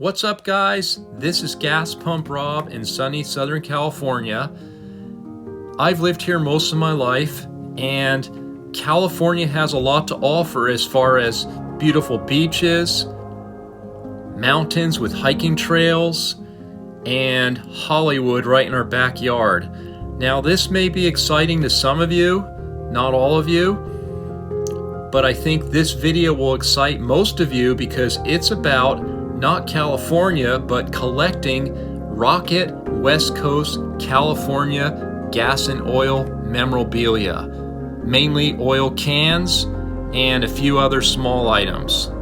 What's up, guys? This is Gas Pump Rob in sunny Southern California. I've lived here most of my life, and California has a lot to offer as far as beautiful beaches, mountains with hiking trails, and Hollywood right in our backyard. Now, this may be exciting to some of you, not all of you, but I think this video will excite most of you because it's about not California, but collecting Rocket West Coast California gas and oil memorabilia, mainly oil cans and a few other small items.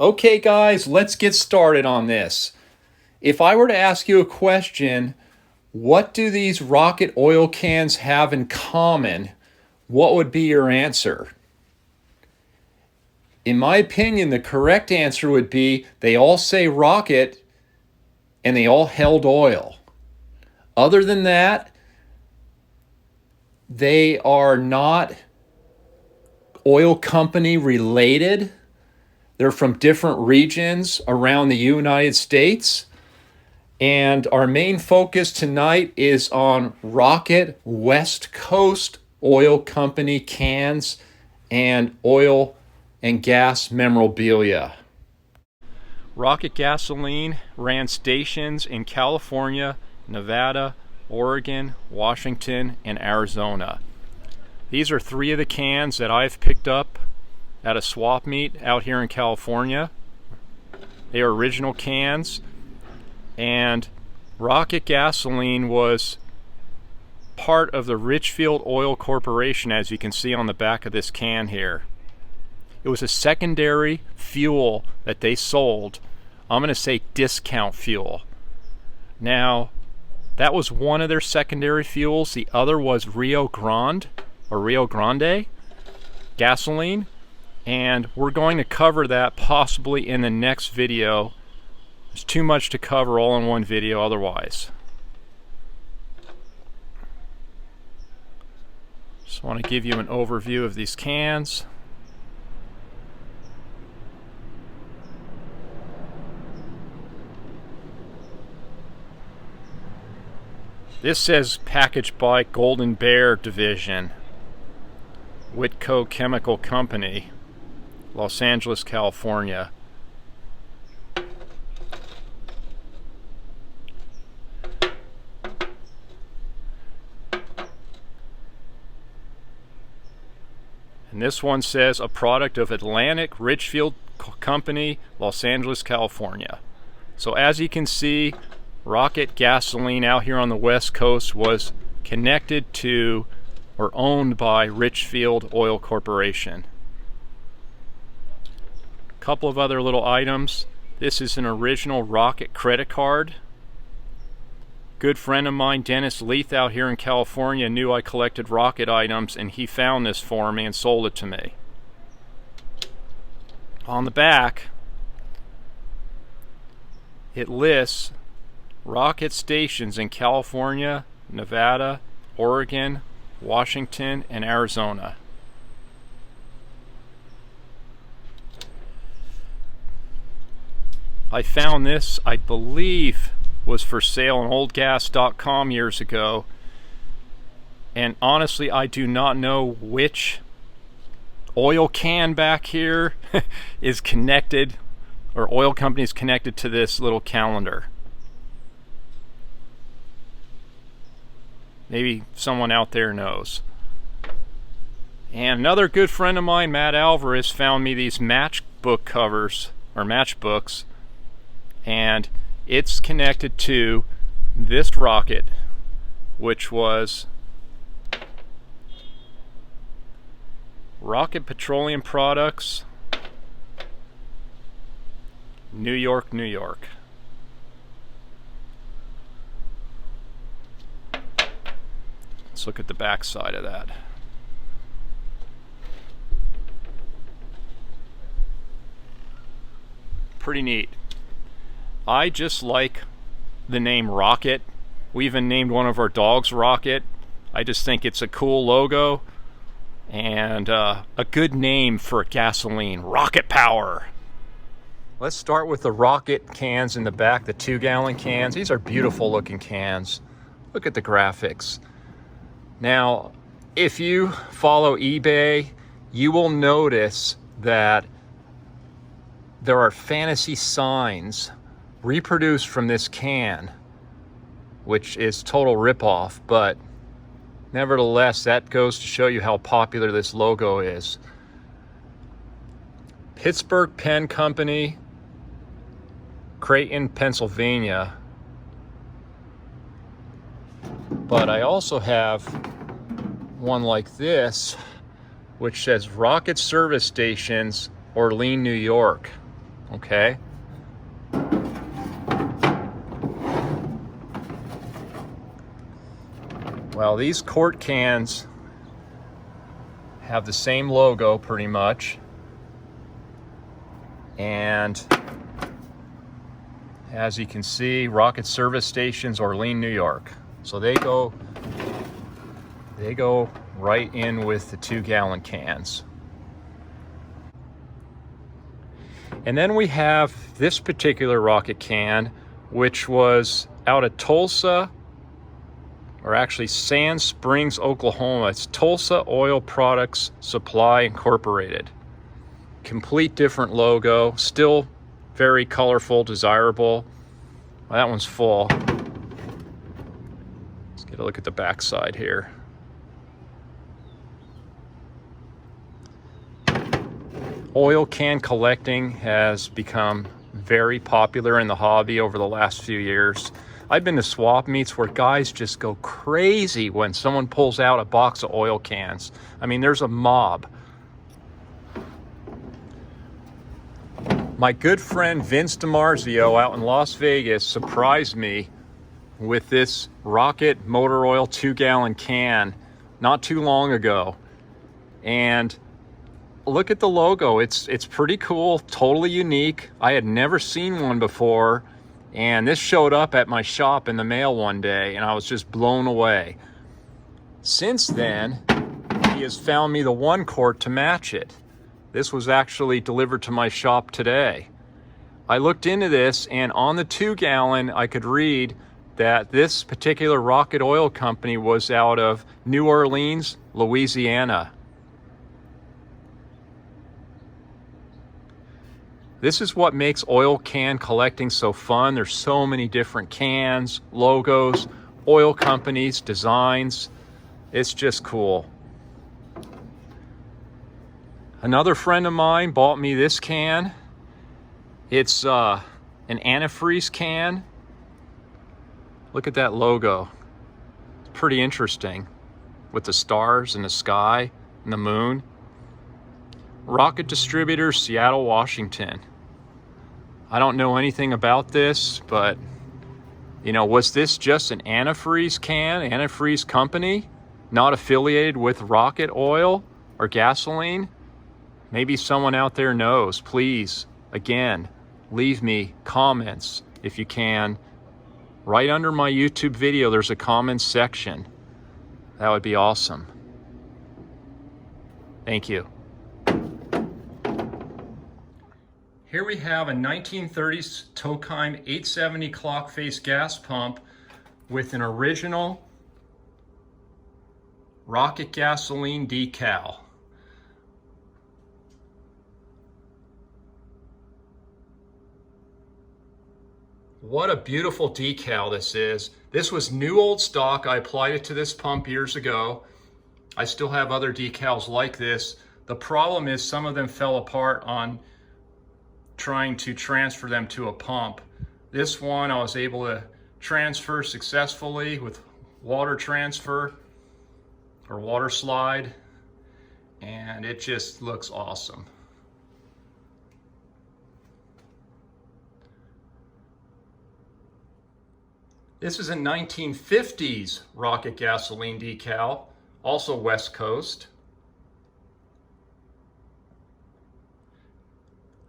Okay, guys, let's get started on this. If I were to ask you a question, what do these Rocket oil cans have in common? What would be your answer? In my opinion, the correct answer would be they all say Rocket and they all held oil. Other than that, they are not oil company related. They're from different regions around the United States. And our main focus tonight is on Rocket West Coast Oil Company cans and oil and gas memorabilia. Rocket Gasoline ran stations in California, Nevada, Oregon, Washington, and Arizona. These are three of the cans that I've picked up at a swap meet out here in California. They are original cans, and Rocket Gasoline was part of the Richfield Oil Corporation, as you can see on the back of this can here. It was a secondary fuel that they sold. I'm going to say discount fuel. Now, that was one of their secondary fuels. The other was Rio Grande gasoline. And we're going to cover that possibly in the next video. There's too much to cover all in one video otherwise. Just want to give you an overview of these cans. This says packaged by Golden Bear Division, Whitco Chemical Company, Los Angeles, California. And this one says a product of Atlantic Richfield Company, Los Angeles, California. So as you can see, Rocket Gasoline out here on the West Coast was connected to or owned by Richfield Oil Corporation. Couple of other little items. This is an original Rocket credit card. Good friend of mine, Dennis Leith, out here in California, knew I collected Rocket items, and he found this for me and sold it to me. On the back, it lists Rocket stations in California, Nevada, Oregon, Washington, and Arizona. I found this, I believe, was for sale on oldgas.com years ago, and honestly I do not know which oil can back here is connected, or oil company is connected to this little calendar. Maybe someone out there knows. And another good friend of mine, Matt Alvarez, found me these matchbook covers, or matchbooks, and it's connected to this Rocket, which was Rocket Petroleum Products, New York, New York. Let's look at the back side of that. pretty neat. I just like the name Rocket. We even named one of our dogs Rocket. I just think it's a cool logo and a good name for gasoline. Rocket Power. Let's start with the Rocket cans in the back, the 2-gallon cans. These are beautiful looking cans. Look at the graphics. Now, if you follow eBay, you will notice that there are fantasy signs reproduced from this can, which is total ripoff, but nevertheless, that goes to show you how popular this logo is. Pittsburgh Pen Company, Creighton, Pennsylvania. But I also have one like this, which says Rocket Service Stations, Orleans, New York. Okay. Well, these quart cans have the same logo pretty much. And as you can see, Rocket Service Stations, Orleans, New York. So they go right in with the 2-gallon cans. And then we have this particular Rocket can, which was out of Tulsa, or actually Sand Springs, Oklahoma. It's Tulsa Oil Products Supply Incorporated. Complete different logo, still very colorful, desirable. Well, that one's full. Let's get a look at the back side here. Oil can collecting has become very popular in the hobby over the last few years. I've been to swap meets where guys just go crazy when someone pulls out a box of oil cans. I mean, there's a mob. My good friend Vince DiMarzio out in Las Vegas surprised me with this Rocket motor oil 2-gallon can not too long ago. And look at the logo. It's pretty cool, totally unique. I had never seen one before, and this showed up at my shop in the mail one day, and I was just blown away. Since then, he has found me the 1 quart to match it. This was actually delivered to my shop today. I looked into this, and on the 2-gallon, I could read that this particular Rocket Oil Company was out of New Orleans, Louisiana. This is what makes oil can collecting so fun. There's so many different cans, logos, oil companies, designs. It's just cool. Another friend of mine bought me this can. It's an antifreeze can. Look at that logo. It's pretty interesting with the stars and the sky and the moon. Rocket Distributors, Seattle, Washington. I don't know anything about this, but you know, was this just an antifreeze can, antifreeze company, not affiliated with Rocket Oil or gasoline? Maybe someone out there knows. Please, again, leave me comments if you can. Right under my YouTube video, there's a comments section. That would be awesome. Thank you. Here we have a 1930s Tokheim 870 clock face gas pump with an original Rocket gasoline decal. What a beautiful decal this is. This was new old stock. I applied it to this pump years ago. I still have other decals like this. The problem is some of them fell apart on trying to transfer them to a pump. This one I was able to transfer successfully with water transfer or water slide, and it just looks awesome. This is a 1950s Rocket gasoline decal, also West Coast.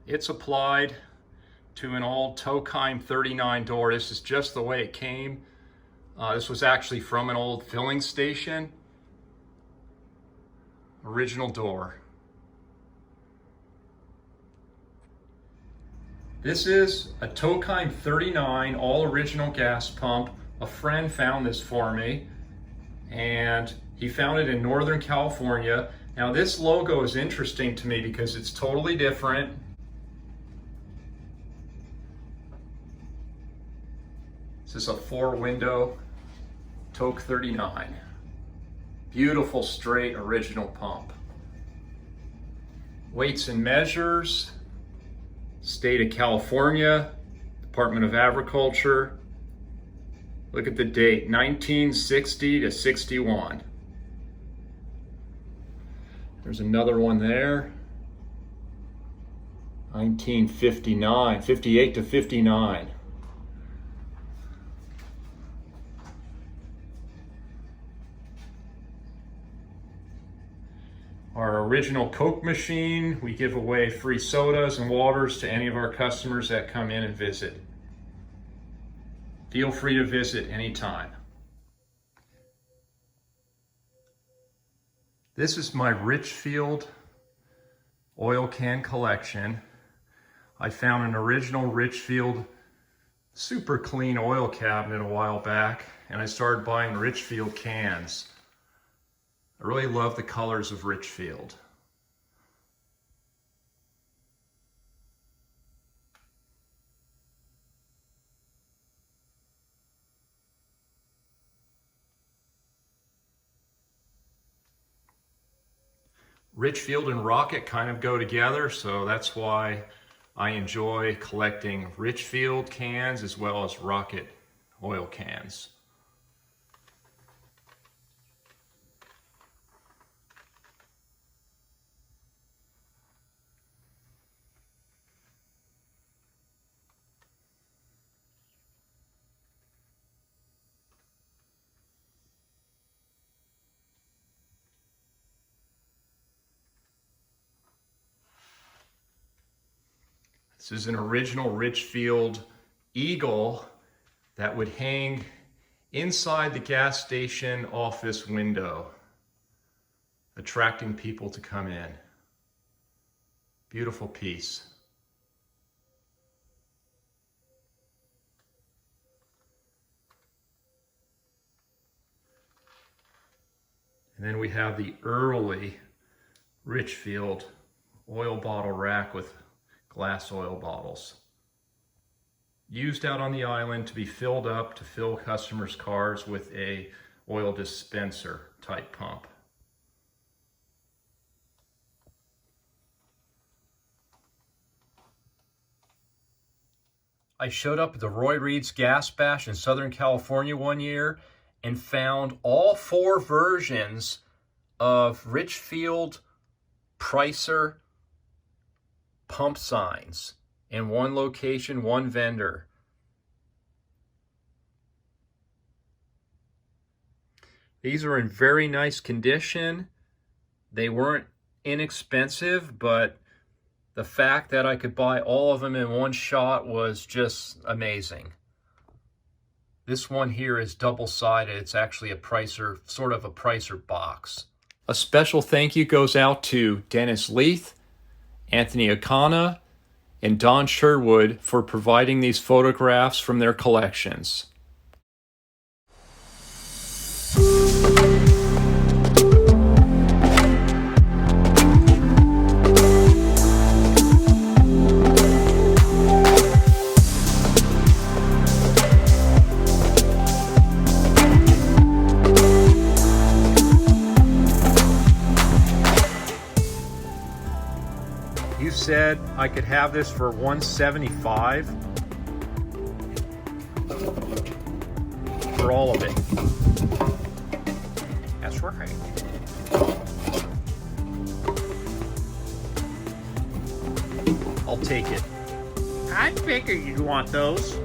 It's applied to an old Tokheim 39 door. This is just the way it came. This was actually from an old filling station. Original door. This is a Tokheim 39 all original gas pump. A friend found this for me, and he found it in Northern California. Now this logo is interesting to me because it's totally different. This is a 4-window Toke 39. Beautiful straight original pump. Weights and measures, State of California, Department of Agriculture. Look at the date, 1960 to 61. There's another one there. 1959, 58 to 59. Our original Coke machine. We give away free sodas and waters to any of our customers that come in and visit. Feel free to visit anytime. This is my Richfield oil can collection. I found an original Richfield super clean oil cabinet a while back, and I started buying Richfield cans. I really love the colors of Richfield. Richfield and Rocket kind of go together, so that's why I enjoy collecting Richfield cans as well as Rocket oil cans. This is an original Richfield Eagle that would hang inside the gas station office window, attracting people to come in. Beautiful piece. And then we have the early Richfield oil bottle rack with glass oil bottles. Used out on the island to be filled up to fill customers' cars with a oil dispenser type pump. I showed up at the Roy Reed's Gas Bash in Southern California one year and found all 4 versions of Richfield Pricer pump signs in one location, one vendor. These are in very nice condition. They weren't inexpensive, but the fact that I could buy all of them in one shot was just amazing. This one here is double-sided. It's actually a Pricer, sort of a Pricer box. A special thank you goes out to Dennis Leith, Anthony Akana, and Don Sherwood for providing these photographs from their collections. You said I could have this for $175 for all of it. That's right. I'll take it. I figured you'd want those.